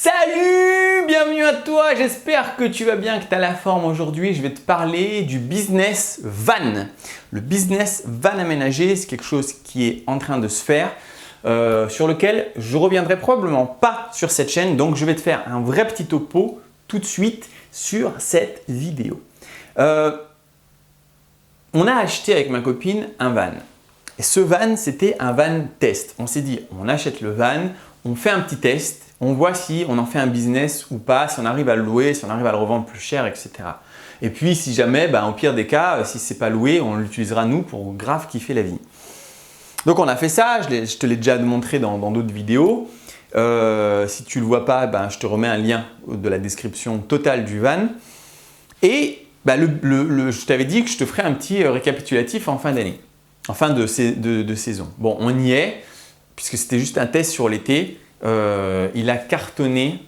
Salut, bienvenue à toi, j'espère que tu vas bien, que tu as la forme. Aujourd'hui, je vais te parler du business van. Le business van aménagé, c'est quelque chose qui est en train de se faire, sur lequel je reviendrai probablement pas sur cette chaîne. Donc, je vais te faire un vrai petit topo tout de suite sur cette vidéo. On a acheté avec ma copine un van. Et ce van, c'était un van test. On s'est dit, on achète le van, on fait un petit test, on voit si on en fait un business ou pas, si on arrive à le louer, si on arrive à le revendre plus cher, etc. Et puis, si jamais, au pire des cas, si ce n'est pas loué, on l'utilisera nous pour grave kiffer la vie. Donc, on a fait ça, je te l'ai déjà montré dans d'autres vidéos. Si tu ne le vois pas, je te remets un lien de la description totale du van. Et je t'avais dit que je te ferais un petit récapitulatif en fin d'année, en fin de saison. Bon, on y est, puisque c'était juste un test sur l'été. Il a cartonné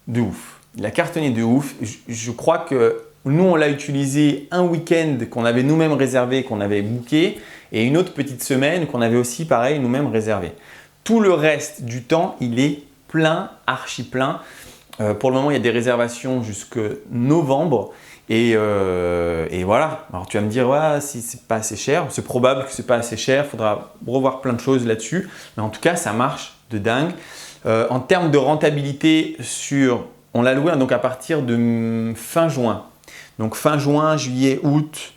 de ouf. Il a cartonné de ouf. Je crois que nous, on l'a utilisé un week-end qu'on avait nous-mêmes réservé, qu'on avait booké, et une autre petite semaine qu'on avait aussi, pareil, nous-mêmes réservé. Tout le reste du temps, il est plein, archi plein. Pour le moment, il y a des réservations jusque novembre. Et voilà. Alors tu vas me dire, ouais, si c'est pas assez cher, c'est probable que c'est pas assez cher, il faudra revoir plein de choses là-dessus. Mais en tout cas, ça marche de dingue. En termes de rentabilité, on l'a loué donc à partir de fin juin. Donc fin juin, juillet, août,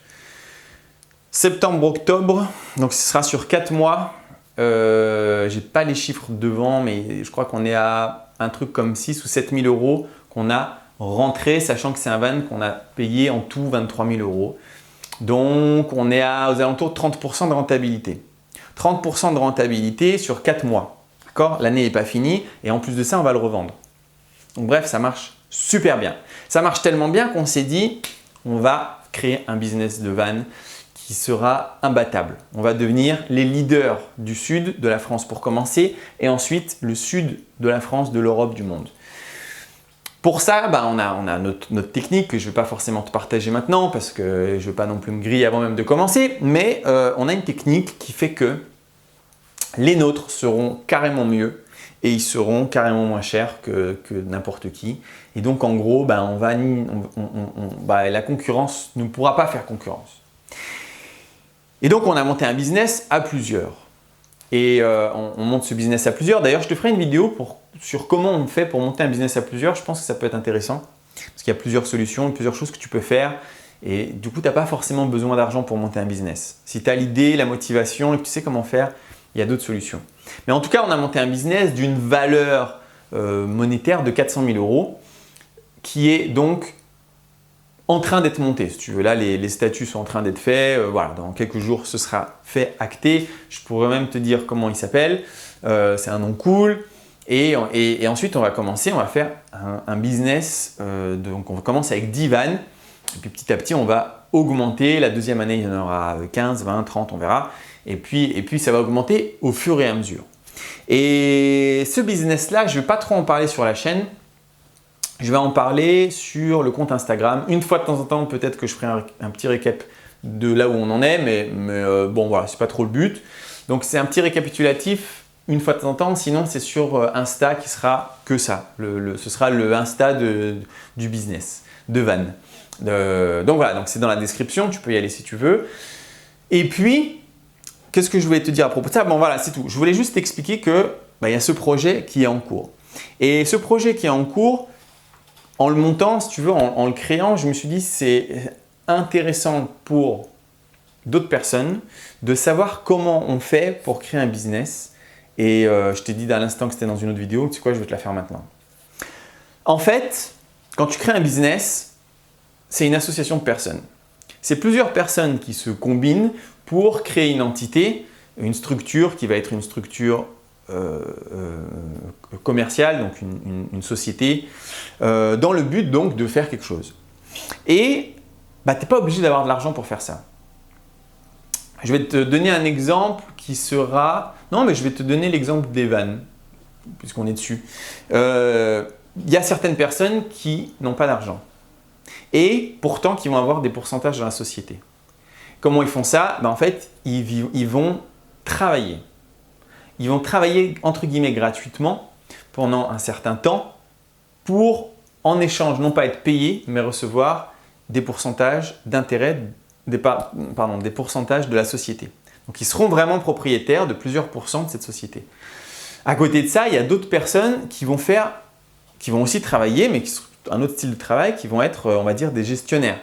septembre, octobre. Donc ce sera sur 4 mois. Je n'ai pas les chiffres devant, mais je crois qu'on est à un truc comme 6 ou 7 000 euros qu'on a rentré, sachant que c'est un van qu'on a payé en tout 23 000 euros. Donc on est aux alentours de 30% de rentabilité. 30% de rentabilité sur 4 mois. L'année n'est pas finie et en plus de ça, on va le revendre. Donc bref, ça marche super bien. Ça marche tellement bien qu'on s'est dit, on va créer un business de van qui sera imbattable. On va devenir les leaders du sud de la France pour commencer et ensuite le sud de la France, de l'Europe, du monde. Pour ça, on a notre technique que je ne vais pas forcément te partager maintenant parce que je ne veux pas non plus me griller avant même de commencer, mais on a une technique qui fait que les nôtres seront carrément mieux et ils seront carrément moins chers que n'importe qui. Et donc, en gros, la concurrence ne pourra pas faire concurrence. Et donc, on a monté un business à plusieurs. Et on monte ce business à plusieurs. D'ailleurs, je te ferai une vidéo sur comment on fait pour monter un business à plusieurs. Je pense que ça peut être intéressant parce qu'il y a plusieurs solutions, plusieurs choses que tu peux faire. Et du coup, tu n'as pas forcément besoin d'argent pour monter un business. Si tu as l'idée, la motivation et que tu sais comment faire, il y a d'autres solutions. Mais en tout cas, on a monté un business d'une valeur monétaire de 400 000 euros qui est donc en train d'être monté. Si tu veux, là, les statuts sont en train d'être faits. Voilà, dans quelques jours, ce sera fait, acté. Je pourrais même te dire comment il s'appelle. C'est un nom cool. Et ensuite, on va faire un business. Donc, on commence avec 10 vannes. Et puis, petit à petit, on va augmenter. La deuxième année, il y en aura 15, 20, 30, on verra. Et puis, ça va augmenter au fur et à mesure. Et ce business-là, je ne vais pas trop en parler sur la chaîne. Je vais en parler sur le compte Instagram. Une fois de temps en temps, peut-être que je ferai un petit récap de là où on en est. Mais bon, voilà, ce n'est pas trop le but. Donc, c'est un petit récapitulatif une fois de temps en temps. Sinon, c'est sur Insta qui sera que ça. Ce sera le Insta du business, de Van. Donc, voilà, donc c'est dans la description. Tu peux y aller si tu veux. Et puis, qu'est-ce que je voulais te dire à propos de ça? Bon, voilà, c'est tout. Je voulais juste t'expliquer que y a ce projet qui est en cours. Et ce projet qui est en cours, en le montant, si tu veux, en le créant, je me suis dit c'est intéressant pour d'autres personnes de savoir comment on fait pour créer un business. Et je t'ai dit à l'instant que c'était dans une autre vidéo. Tu sais quoi, je vais te la faire maintenant. En fait, quand tu crées un business, c'est une association de personnes. C'est plusieurs personnes qui se combinent pour créer une entité, une structure qui va être une structure commerciale, donc une société, dans le but donc de faire quelque chose. Et tu n'es pas obligé d'avoir de l'argent pour faire ça. Je vais te donner un exemple qui sera… Non, mais je vais te donner l'exemple des vannes, puisqu'on est dessus. Il y a certaines personnes qui n'ont pas d'argent et pourtant qui vont avoir des pourcentages dans la société. Comment ils font ça? En fait, ils vont travailler. Ils vont travailler entre guillemets gratuitement pendant un certain temps pour, en échange, non pas être payé, mais recevoir des pourcentages d'intérêt, des pourcentages de la société. Donc, ils seront vraiment propriétaires de plusieurs pourcents de cette société. À côté de ça, il y a d'autres personnes qui vont aussi travailler, mais qui sont un autre style de travail, qui vont être, on va dire, des gestionnaires,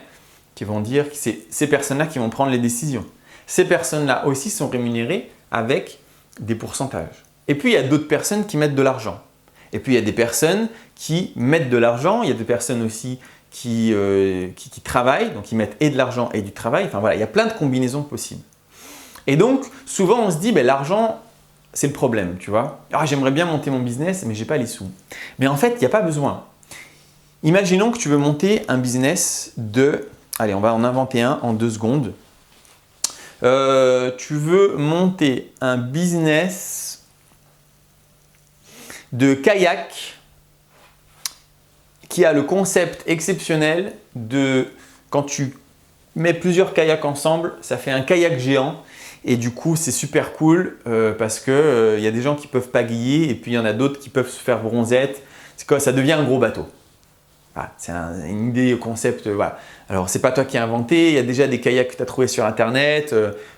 qui vont dire que c'est ces personnes-là qui vont prendre les décisions. Ces personnes-là aussi sont rémunérées avec des pourcentages. Et puis, il y a d'autres personnes qui mettent de l'argent. Et puis, il y a des personnes qui mettent de l'argent. Il y a des personnes aussi qui travaillent, donc ils mettent et de l'argent et du travail. Enfin voilà, il y a plein de combinaisons possibles. Et donc, souvent, on se dit, l'argent, c'est le problème, tu vois. Ah, j'aimerais bien monter mon business, mais je n'ai pas les sous. Mais en fait, il n'y a pas besoin. Imaginons que tu veux monter un business de… Allez, on va en inventer un en 2 secondes. Tu veux monter un business de kayak qui a le concept exceptionnel de quand tu mets plusieurs kayaks ensemble, ça fait un kayak géant et du coup c'est super cool parce que y a des gens qui peuvent pagayer et puis il y en a d'autres qui peuvent se faire bronzette. C'est quoi, ça devient un gros bateau. Voilà, c'est une idée, concept. Voilà. Alors, c'est pas toi qui as inventé, il y a déjà des kayaks que tu as trouvés sur Internet.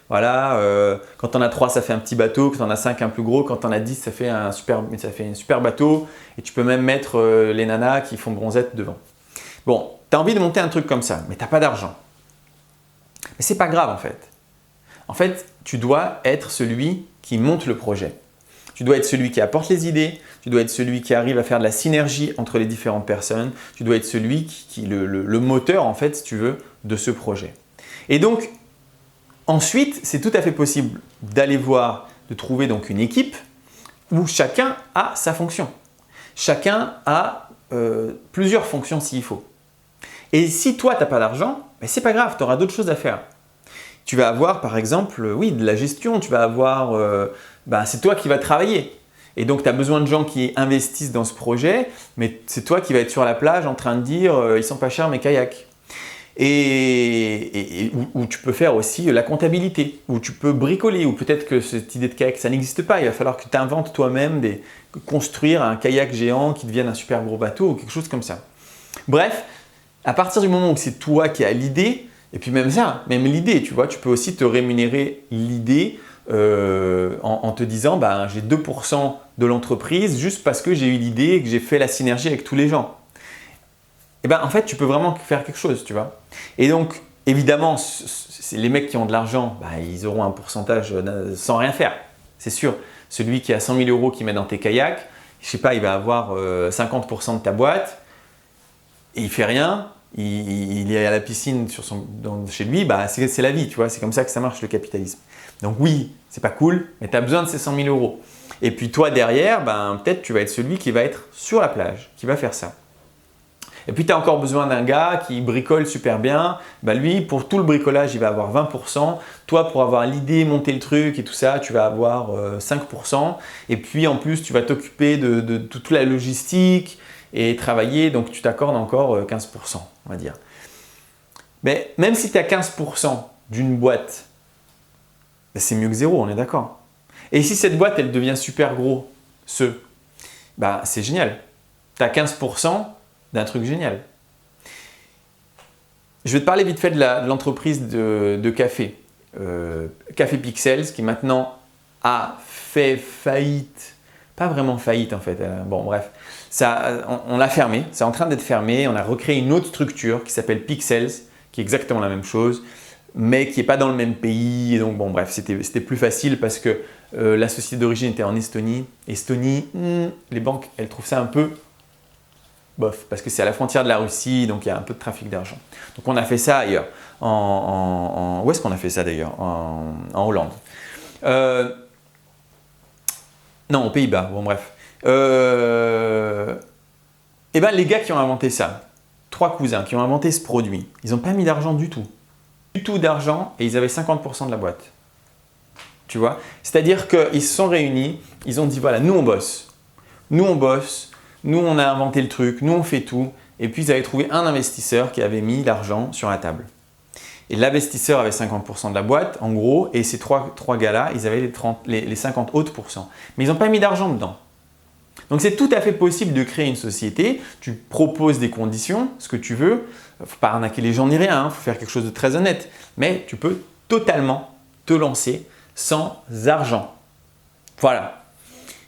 Quand tu en as 3, ça fait un petit bateau. Quand tu en as 5, un plus gros. Quand tu en as 10, ça fait un super bateau. Et tu peux même mettre les nanas qui font bronzette devant. Bon, tu as envie de monter un truc comme ça, mais tu n'as pas d'argent. Mais c'est pas grave en fait. En fait, tu dois être celui qui monte le projet. Tu dois être celui qui apporte les idées, tu dois être celui qui arrive à faire de la synergie entre les différentes personnes, tu dois être celui qui le moteur en fait, si tu veux, de ce projet. Et donc, ensuite, c'est tout à fait possible d'aller voir, de trouver donc une équipe où chacun a sa fonction. Chacun a plusieurs fonctions s'il faut. Et si toi, tu n'as pas d'argent, ce n'est pas grave, tu auras d'autres choses à faire. Tu vas avoir par exemple, de la gestion, tu vas avoir… c'est toi qui vas travailler. Et donc, tu as besoin de gens qui investissent dans ce projet, mais c'est toi qui vas être sur la plage en train de dire ils sont pas chers mes kayaks. Où tu peux faire aussi la comptabilité, où tu peux bricoler, ou peut-être que cette idée de kayak, ça n'existe pas. Il va falloir que tu inventes toi-même, construire un kayak géant qui devienne un super gros bateau ou quelque chose comme ça. Bref, à partir du moment où c'est toi qui as l'idée, et puis même ça, même l'idée, tu vois, tu peux aussi te rémunérer l'idée en te disant j'ai 2% de l'entreprise juste parce que j'ai eu l'idée et que j'ai fait la synergie avec tous les gens. Et en fait, tu peux vraiment faire quelque chose, tu vois. Et donc, évidemment, les mecs qui ont de l'argent, ils auront un pourcentage sans rien faire, c'est sûr. Celui qui a 100 000 € qui met dans tes kayaks, je sais pas, il va avoir 50% de ta boîte et il fait rien. Il est à la piscine chez lui, c'est la vie, tu vois, c'est comme ça que ça marche le capitalisme. Donc oui, c'est pas cool, mais tu as besoin de ces 100 000 €. Et puis toi derrière, peut-être tu vas être celui qui va être sur la plage, qui va faire ça. Et puis tu as encore besoin d'un gars qui bricole super bien, lui pour tout le bricolage il va avoir 20%, toi pour avoir l'idée, monter le truc et tout ça, tu vas avoir 5%. Et puis en plus tu vas t'occuper de toute la logistique et travailler, donc tu t'accordes encore 15%, on va dire. Mais même si tu as 15% d'une boîte, c'est mieux que zéro, on est d'accord. Et si cette boîte, elle devient super gros, c'est génial. Tu as 15% d'un truc génial. Je vais te parler vite fait de l'entreprise de café. Café Pixels, qui maintenant a fait faillite. Pas vraiment faillite en fait. Bon, bref. On l'a fermé, c'est en train d'être fermé. On a recréé une autre structure qui s'appelle Pixels, qui est exactement la même chose, mais qui n'est pas dans le même pays. Et donc, bon, bref, c'était plus facile parce que la société d'origine était en Estonie. Estonie, les banques, elles trouvent ça un peu bof, parce que c'est à la frontière de la Russie, donc il y a un peu de trafic d'argent. Donc, on a fait ça ailleurs. Où est-ce qu'on a fait ça d'ailleurs? En Hollande. Non, aux Pays-Bas, bon bref. Les gars qui ont inventé ça, 3 cousins qui ont inventé ce produit, ils n'ont pas mis d'argent du tout. Du tout d'argent et ils avaient 50% de la boîte. Tu vois? C'est-à-dire qu'ils se sont réunis, ils ont dit voilà, nous on bosse, nous on a inventé le truc, nous on fait tout. Et puis ils avaient trouvé un investisseur qui avait mis l'argent sur la table. Et l'investisseur avait 50% de la boîte, en gros, et ces trois gars-là, ils avaient les 50 autres pourcents. Mais ils n'ont pas mis d'argent dedans. Donc c'est tout à fait possible de créer une société, tu proposes des conditions, ce que tu veux, il ne faut pas arnaquer les gens ni rien, il faut faire quelque chose de très honnête, mais tu peux totalement te lancer sans argent. Voilà.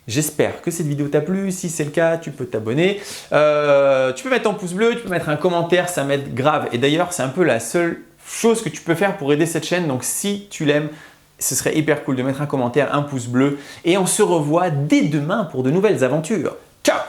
J'espère que cette vidéo t'a plu. Si c'est le cas, tu peux t'abonner. Tu peux mettre un pouce bleu, tu peux mettre un commentaire, ça m'aide grave. Et d'ailleurs, c'est un peu la seule chose que tu peux faire pour aider cette chaîne. Donc si tu l'aimes, ce serait hyper cool de mettre un commentaire, un pouce bleu. Et on se revoit dès demain pour de nouvelles aventures.